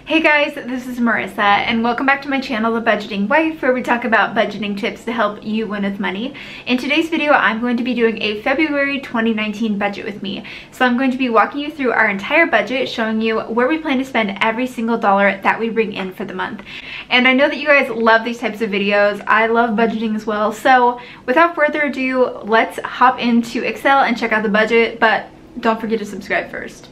Hey guys, this is Marissa and welcome back to my channel, The Budgeting Wife, where we talk about budgeting tips to help you win with money. In today's video, I'm going to be doing a February 2019 budget with me. So I'm going to be walking you through our entire budget, showing you where we plan to spend every single dollar that we bring in for the month. And I know that you guys love these types of videos. I love budgeting as well. So without further ado, let's hop into Excel and check out the budget, but don't forget to subscribe first.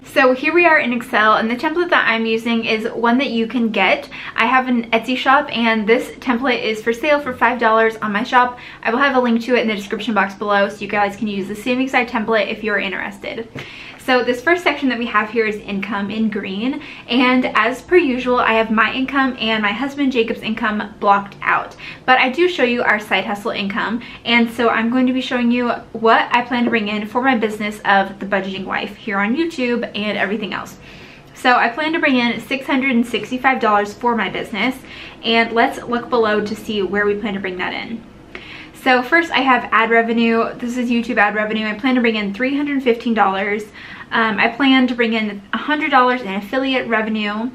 So here we are in Excel, and the template that I'm using is one that you can get. I have an Etsy shop and this template is for sale for $5 on my shop. I will have a link to it in the description box below so you guys can use the same exact template if you're interested. So this first section that we have here is income in green, and as per usual I have my income and my husband Jacob's income blocked out, but I do show you our side hustle income, and so I'm going to be showing you what I plan to bring in for my business of The Budgeting Wife here on YouTube and everything else. So I plan to bring in $665 for my business, and let's look below to see where we plan to bring that in. So first I have ad revenue. This is YouTube ad revenue. I plan to bring in $315. I plan to bring in $100 in affiliate revenue,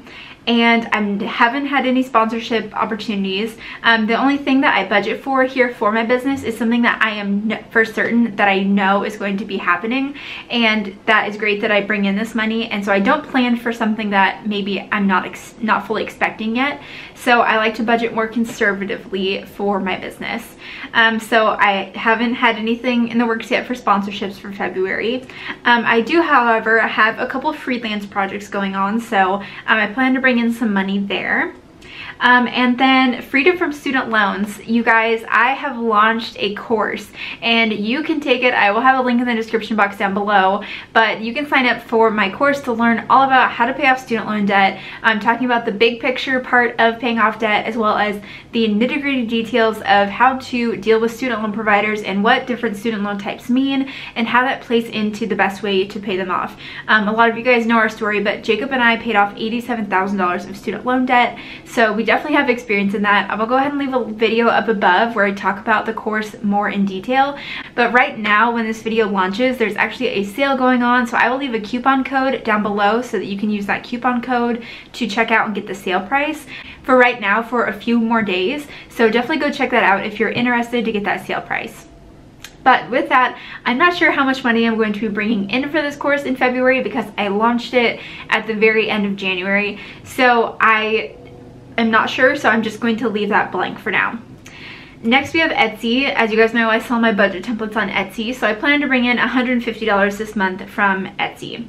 and I haven't had any sponsorship opportunities. The only thing that I budget for here for my business is something that I am for certain that I know is going to be happening, and that is great that I bring in this money. And so I don't plan for something that maybe I'm not fully expecting yet. So I like to budget more conservatively for my business. So I haven't had anything in the works yet for sponsorships for February. I do, however, have a couple freelance projects going on, so I plan to bring in some money there. And then freedom from student loans. You guys, I have launched a course and you can take it. I will have a link in the description box down below, but you can sign up for my course to learn all about how to pay off student loan debt. I'm talking about the big picture part of paying off debt, as well as the nitty-gritty details of how to deal with student loan providers and what different student loan types mean and how that plays into the best way to pay them off. A lot of you guys know our story, but Jacob and I paid off $87,000 of student loan debt, so we definitely have experience in that. I will go ahead and leave a video up above where I talk about the course more in detail. But right now, when this video launches, there's actually a sale going on, so I will leave a coupon code down below so that you can use that coupon code to check out and get the sale price for right now for a few more days. So definitely go check that out if you're interested to get that sale price. But with that, I'm not sure how much money I'm going to be bringing in for this course in February because I launched it at the very end of January. So I'm not sure, so I'm just going to leave that blank for now. Next we have Etsy. As you guys know, I sell my budget templates on Etsy, so I plan to bring in $150 this month from Etsy.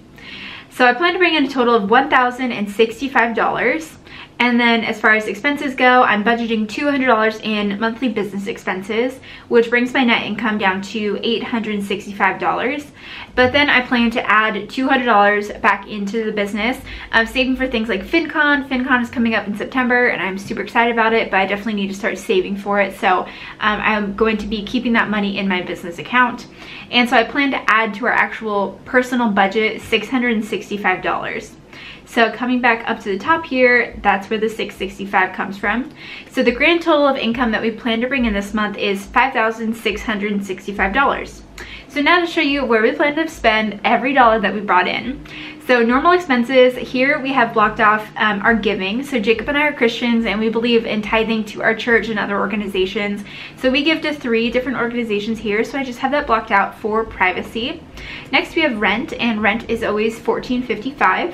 So I plan to bring in a total of $1,065. And then as far as expenses go, I'm budgeting $200 in monthly business expenses, which brings my net income down to $865. But then I plan to add $200 back into the business. I'm saving for things like FinCon. FinCon is coming up in September and I'm super excited about it, but I definitely need to start saving for it. So I'm going to be keeping that money in my business account. And so I plan to add to our actual personal budget $665. So coming back up to the top here, that's where the $665 comes from. So the grand total of income that we plan to bring in this month is $5,665. So now to show you where we plan to spend every dollar that we brought in. So normal expenses, here we have blocked off our giving. So Jacob and I are Christians and we believe in tithing to our church and other organizations. So we give to 3 different organizations here, so I just have that blocked out for privacy. Next we have rent, and rent is always $14.55.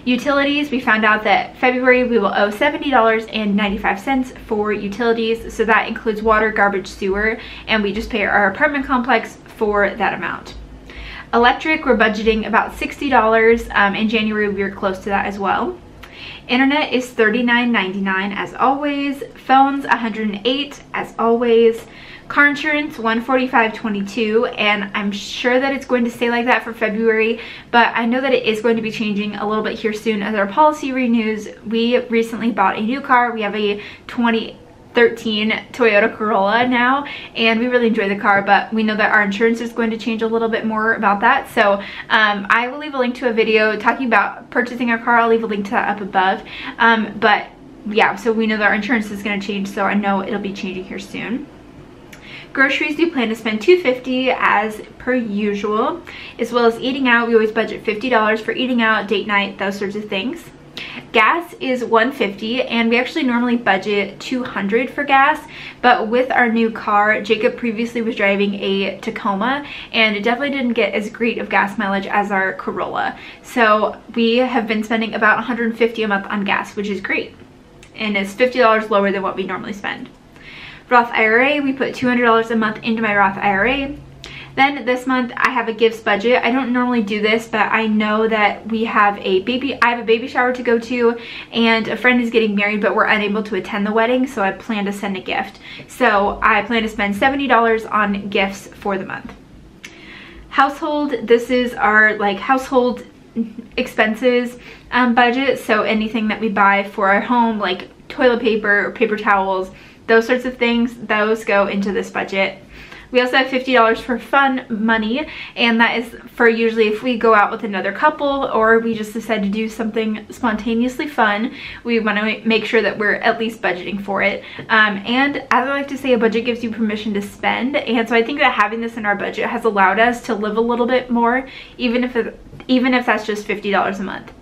Utilities, we found out that February we will owe $70.95 for utilities, so that includes water, garbage, sewer, and we just pay our apartment complex for that amount. Electric, we're budgeting about $60. In January we were close to that as well. Internet is $39.99 as always. Phones $108 as always. Car insurance $145.22, and I'm sure that it's going to stay like that for February, but I know that it is going to be changing a little bit here soon as our policy renews. We recently bought a new car. We have a 2013 Toyota Corolla now, and we really enjoy the car, but we know that our insurance is going to change a little bit more about that. So I will leave a link to a video talking about purchasing our car. I'll leave a link to that up above. But yeah, so we know that our insurance is going to change, so I know it'll be changing here soon. Groceries, we plan to spend $250 as per usual, as well as eating out. We always budget $50 for eating out, date night, those sorts of things. Gas is $1.50, and we actually normally budget $200 for gas, but with our new car, Jacob previously was driving a Tacoma, and it definitely didn't get as great of gas mileage as our Corolla. So we have been spending about $150 a month on gas, which is great, and it's $50 lower than what we normally spend. Roth IRA, we put $200 a month into my Roth IRA. Then this month I have a gifts budget. I don't normally do this, but I know that we have a baby, I have a baby shower to go to, and a friend is getting married, but we're unable to attend the wedding, so I plan to send a gift. So I plan to spend $70 on gifts for the month. Household, this is our like household expenses budget. So anything that we buy for our home, like toilet paper or paper towels, those sorts of things, those go into this budget. We also have $50 for fun money, and that is for usually if we go out with another couple or we just decide to do something spontaneously fun, we want to make sure that we're at least budgeting for it. And as I like to say, a budget gives you permission to spend, and so I think that having this in our budget has allowed us to live a little bit more, even if that's just $50 a month.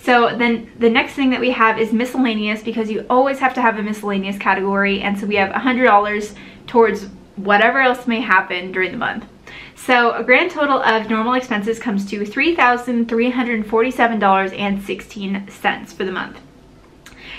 So then the next thing that we have is miscellaneous, because you always have to have a miscellaneous category, and so we have $100 towards whatever else may happen during the month. So a grand total of normal expenses comes to $3,347.16 for the month.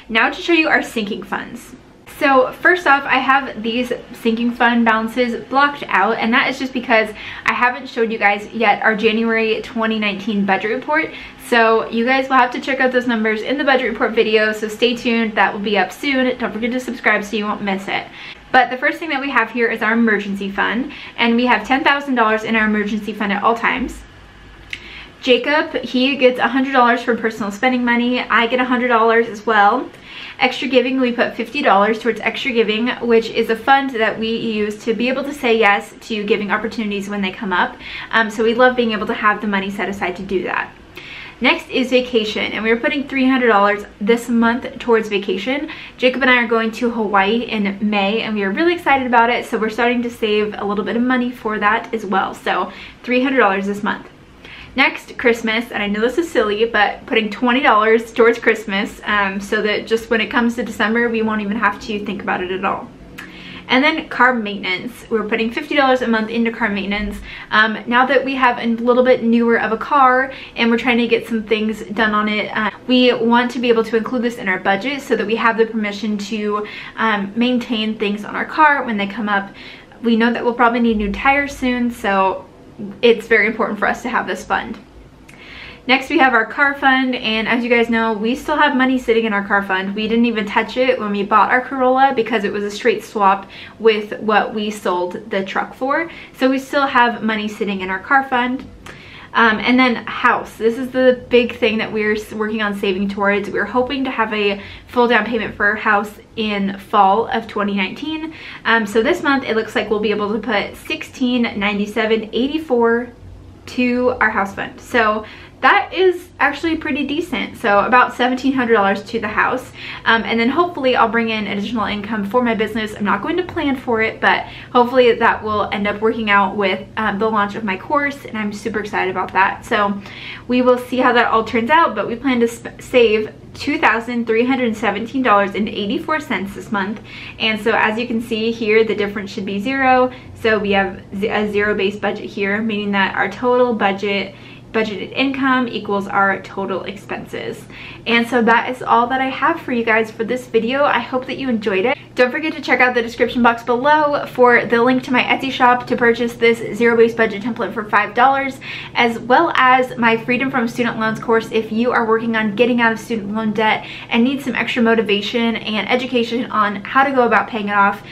Now to show you our sinking funds. So first off, I have these sinking fund balances blocked out, and that is just because I haven't showed you guys yet our January 2019 budget report. So you guys will have to check out those numbers in the budget report video, so stay tuned. That will be up soon. Don't forget to subscribe so you won't miss it. But the first thing that we have here is our emergency fund, and we have $10,000 in our emergency fund at all times. Jacob, he gets $100 for personal spending money. I get $100 as well. Extra giving, we put $50 towards extra giving, which is a fund that we use to be able to say yes to giving opportunities when they come up. So we love being able to have the money set aside to do that. Next is vacation, and we're putting $300 this month towards vacation. Jacob and I are going to Hawaii in May, and we are really excited about it, so we're starting to save a little bit of money for that as well. So $300 this month. Next, Christmas, and I know this is silly, but putting $20 towards Christmas, so that just when it comes to December, we won't even have to think about it at all. And then car maintenance, we're putting $50 a month into car maintenance. Now that we have a little bit newer of a car and we're trying to get some things done on it, we want to be able to include this in our budget so that we have the permission to maintain things on our car when they come up. We know that we'll probably need new tires soon, so it's very important for us to have this fund. Next, we have our car fund, and as you guys know, we still have money sitting in our car fund. We didn't even touch it when we bought our Corolla because it was a straight swap with what we sold the truck for. So we still have money sitting in our car fund. And then house. This is the big thing that we're working on saving towards. We're hoping to have a full down payment for our house in fall of 2019. So this month, it looks like we'll be able to put $1,697.84 to our house fund. So that is actually pretty decent. So about $1,700 to the house. And then hopefully I'll bring in additional income for my business. I'm not going to plan for it, but hopefully that will end up working out with the launch of my course, and I'm super excited about that. So we will see how that all turns out, but we plan to save $2,317.84 this month. And so as you can see here, the difference should be zero. So we have a zero-based budget here, meaning that our total budgeted income equals our total expenses. And so that is all that I have for you guys for this video. I hope that you enjoyed it. Don't forget to check out the description box below for the link to my Etsy shop to purchase this zero-based budget template for $5, as well as my Freedom from Student Loans course if you are working on getting out of student loan debt and need some extra motivation and education on how to go about paying it off.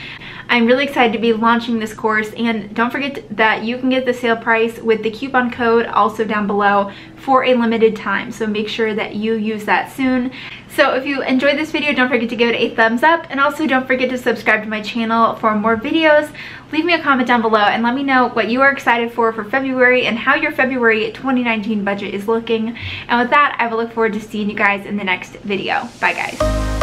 I'm really excited to be launching this course, and don't forget that you can get the sale price with the coupon code also down below for a limited time, so make sure that you use that soon. So if you enjoyed this video, don't forget to give it a thumbs up, and also don't forget to subscribe to my channel for more videos. Leave me a comment down below and let me know what you are excited for February and how your February 2019 budget is looking. And with that, I will look forward to seeing you guys in the next video. Bye guys.